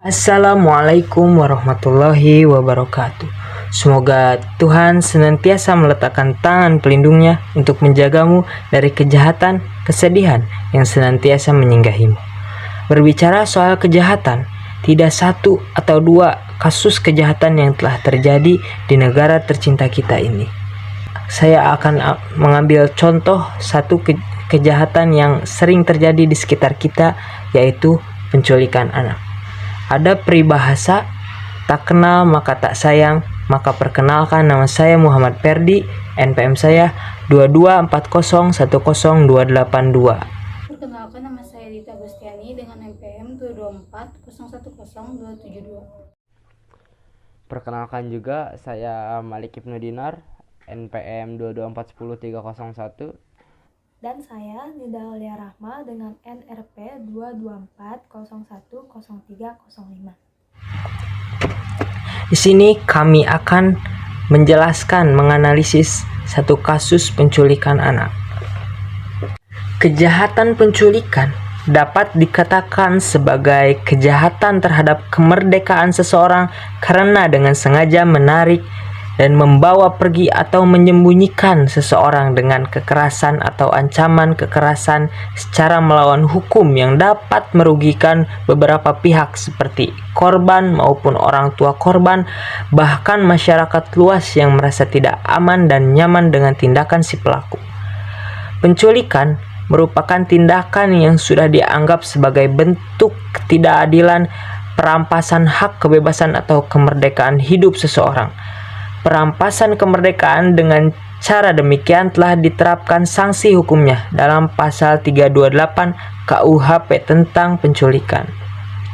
Assalamualaikum warahmatullahi wabarakatuh. Semoga Tuhan senantiasa meletakkan tangan pelindungnya untuk menjagamu dari kejahatan, kesedihan yang senantiasa menyinggahimu. Berbicara soal kejahatan, tidak satu atau dua kasus kejahatan yang telah terjadi di negara tercinta kita ini. Saya akan mengambil contoh satu kejahatan yang sering terjadi di sekitar kita, yaitu penculikan anak. Ada peribahasa, tak kenal maka tak sayang, maka perkenalkan nama saya Muhammad Ferdi, NPM saya 2240108282. Perkenalkan, nama saya Dita Gustiani dengan NPM 224010272. Perkenalkan juga, saya Malik Ibnu Dinar, NPM 224103001. Dan saya Nida Aulia Rahma dengan NRP 224010305. Di sini kami akan menjelaskan, menganalisis satu kasus penculikan anak. Kejahatan penculikan dapat dikatakan sebagai kejahatan terhadap kemerdekaan seseorang karena dengan sengaja menarik dan membawa pergi atau menyembunyikan seseorang dengan kekerasan atau ancaman kekerasan secara melawan hukum yang dapat merugikan beberapa pihak seperti korban maupun orang tua korban, bahkan masyarakat luas yang merasa tidak aman dan nyaman dengan tindakan si pelaku. Penculikan merupakan tindakan yang sudah dianggap sebagai bentuk ketidakadilan, perampasan hak kebebasan atau kemerdekaan hidup seseorang. Perampasan kemerdekaan dengan cara demikian telah diterapkan sanksi hukumnya dalam pasal 328 KUHP tentang penculikan.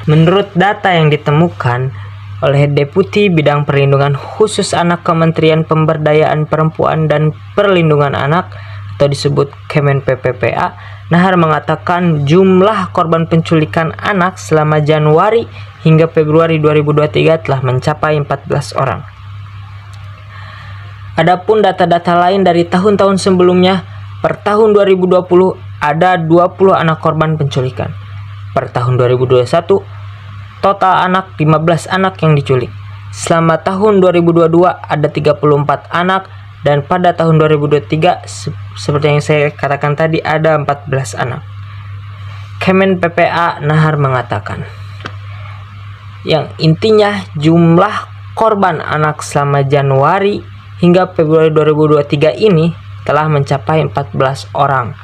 Menurut data yang ditemukan oleh Deputi Bidang Perlindungan Khusus Anak Kementerian Pemberdayaan Perempuan dan Perlindungan Anak atau disebut Kemen PPPA, Nahar mengatakan jumlah korban penculikan anak selama Januari hingga Februari 2023 telah mencapai 14 orang. Adapun data-data lain dari tahun-tahun sebelumnya, per tahun 2020 ada 20 anak korban penculikan. Per tahun 2021, total anak 15 anak yang diculik. Selama tahun 2022 ada 34 anak, dan pada tahun 2023 seperti yang saya katakan tadi ada 14 anak. Kemen PPA Nahar mengatakan, yang intinya jumlah korban anak selama Januari hingga Februari 2023 ini telah mencapai 14 orang.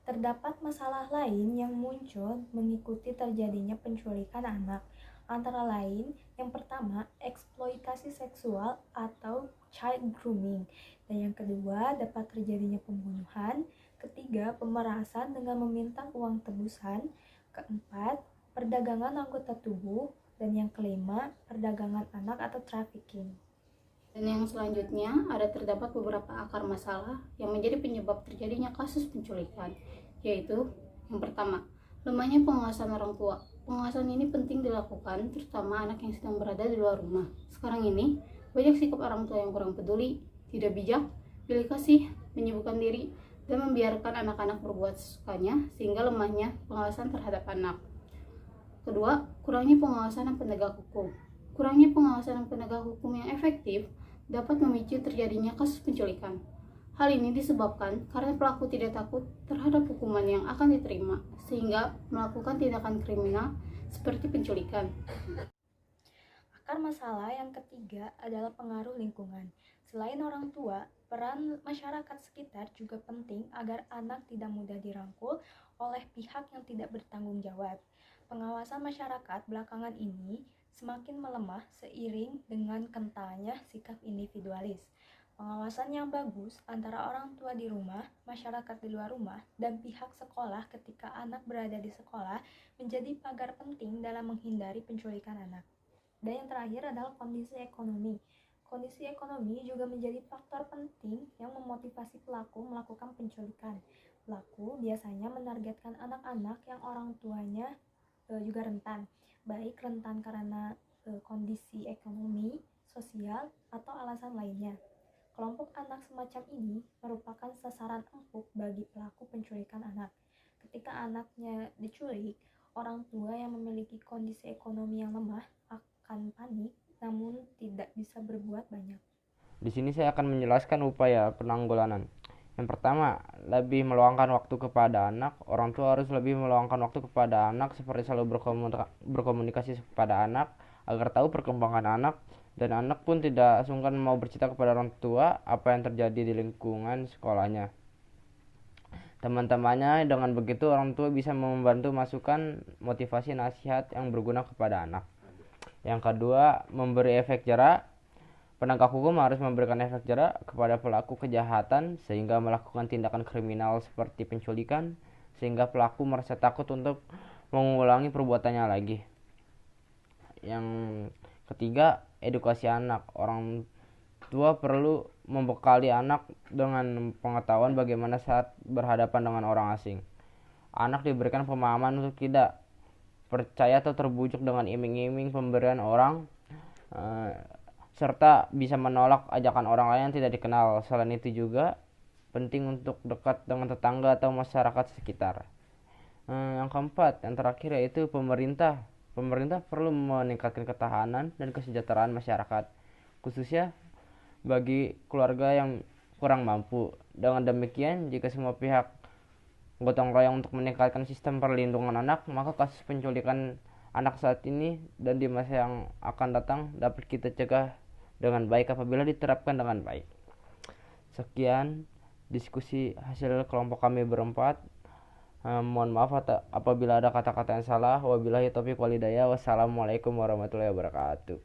Terdapat masalah lain yang muncul mengikuti terjadinya penculikan anak, antara lain yang pertama eksploitasi seksual atau child grooming, dan yang kedua dapat terjadinya pembunuhan, ketiga pemerasan dengan meminta uang tebusan, keempat perdagangan anggota tubuh, dan yang kelima perdagangan anak atau trafficking. Dan yang selanjutnya ada terdapat beberapa akar masalah yang menjadi penyebab terjadinya kasus penculikan, yaitu yang pertama, lemahnya pengawasan orang tua. Pengawasan ini penting dilakukan terutama anak yang sedang berada di luar rumah. Sekarang ini banyak sikap orang tua yang kurang peduli, tidak bijak, pilih kasih, menyibukkan diri, dan membiarkan anak-anak berbuat sesukanya sehingga lemahnya pengawasan terhadap anak. Kedua, kurangnya pengawasan dan penegak hukum. Kurangnya pengawasan dan penegak hukum yang efektif dapat memicu terjadinya kasus penculikan. Hal ini disebabkan karena pelaku tidak takut terhadap hukuman yang akan diterima, sehingga melakukan tindakan kriminal seperti penculikan. Akar masalah yang ketiga adalah pengaruh lingkungan. Selain orang tua, peran masyarakat sekitar juga penting agar anak tidak mudah dirangkul oleh pihak yang tidak bertanggung jawab. Pengawasan masyarakat belakangan ini semakin melemah seiring dengan kentalnya sikap individualis. Pengawasan yang bagus antara orang tua di rumah, masyarakat di luar rumah, dan pihak sekolah ketika anak berada di sekolah menjadi pagar penting dalam menghindari penculikan anak. Dan yang terakhir adalah kondisi ekonomi. Kondisi ekonomi juga menjadi faktor penting yang memotivasi pelaku melakukan penculikan. Pelaku biasanya menargetkan anak-anak yang orang tuanya juga rentan, baik rentan karena kondisi ekonomi, sosial, atau alasan lainnya. Kelompok anak semacam ini merupakan sasaran empuk bagi pelaku penculikan anak. Ketika anaknya diculik, orang tua yang memiliki kondisi ekonomi yang lemah akan panik, namun tidak bisa berbuat banyak. Di sini saya akan menjelaskan upaya penanggulangan. Yang pertama, lebih meluangkan waktu kepada anak. Orang tua harus lebih meluangkan waktu kepada anak, seperti selalu berkomunikasi kepada anak agar tahu perkembangan anak, dan anak pun tidak sungkan mau bercerita kepada orang tua apa yang terjadi di lingkungan sekolahnya, teman-temannya. Dengan begitu orang tua bisa membantu masukan, motivasi, nasihat yang berguna kepada anak. Yang kedua, memberi efek jera. Penegak hukum harus memberikan efek jera kepada pelaku kejahatan sehingga melakukan tindakan kriminal seperti penculikan, sehingga pelaku merasa takut untuk mengulangi perbuatannya lagi. Yang ketiga, edukasi anak. Orang tua perlu membekali anak dengan pengetahuan bagaimana saat berhadapan dengan orang asing. Anak diberikan pemahaman untuk tidak percaya atau terbujuk dengan iming-iming pemberian orang, serta bisa menolak ajakan orang lain yang tidak dikenal. Selain itu juga penting untuk dekat dengan tetangga atau masyarakat sekitar. Yang keempat, yang terakhir, yaitu pemerintah. Pemerintah perlu meningkatkan ketahanan dan kesejahteraan masyarakat, khususnya bagi keluarga yang kurang mampu. Dengan demikian, jika semua pihak gotong royong untuk meningkatkan sistem perlindungan anak, maka kasus penculikan anak saat ini dan di masa yang akan datang dapat kita cegah dengan baik apabila diterapkan dengan baik. Sekian diskusi hasil kelompok kami berempat. Mohon maaf apabila ada kata-kata yang salah. Wabillahi taufiq walhidayah. Wassalamualaikum warahmatullahi wabarakatuh.